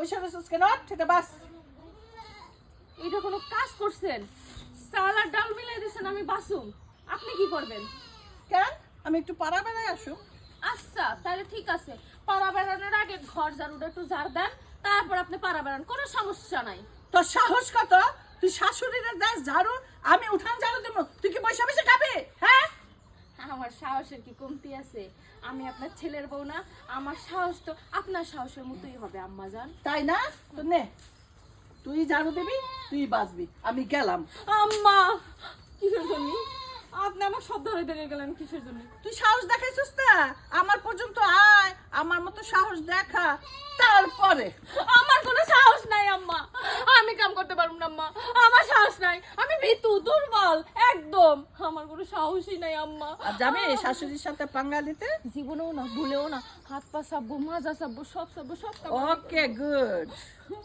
বসে বসে কেন ঠিক বাস। এটা কোনো কাজ করছেন? চাল আর ডাল মিলাই দিয়েছেন, আমি বাসুম, আপনি কি করবেন? কেন আমি একটু পাড়া বেড়ায় আসুম। আচ্ছা তাহলে ঠিক আছে, পাড়া বেড়ানোর আগে ঘর ঝাড়ুটা একটু ঝাড় দেন, তারপর আপনি পাড়া বেড়ান, কোনো সমস্যা নাই। তোর সাহস কত? তুই শাশুড়ির দেশ ঝাড়ু, আমি উঠান ঝাড়ু দেবো, তুই কি বসে বসে খাবি? হ্যাঁ আমার সাহসের কি কমতি আছে? আমি আপনার ছেলের বউ না? আমার সাহস তো আপনার সাহসের মতোই হবে আম্মা জান। তাই না? তো নে তুই ঝাড়ু দিবি, তুই বাঁচবি, আমি গেলাম। আম্মা কিসের জন্য আপনি আমার সব ধরে ধরে গেলেন? কিসের জন্য? তুই সাহস দেখাইছিস না, আমার পর্যন্ত আয়, আমার মতো সাহস দেখা, তারপরে। আমার কোনো সাহস নাই আম্মা, আমি কাম করতে পারবো না আম্মা, আমার সাহস নাই, আমি ভীতু দুর্বল একদম, আমার কোনো সাহসই নাই আম্মা। আর যাবে শাশুড়ির সাথে পাঙ্গা নিতে? জীবনেও না, ভুলেও না, হাত পা সাববো, মাজা সাববো, সব সাববো, সব কাম আমি ওকে গুড। করবো।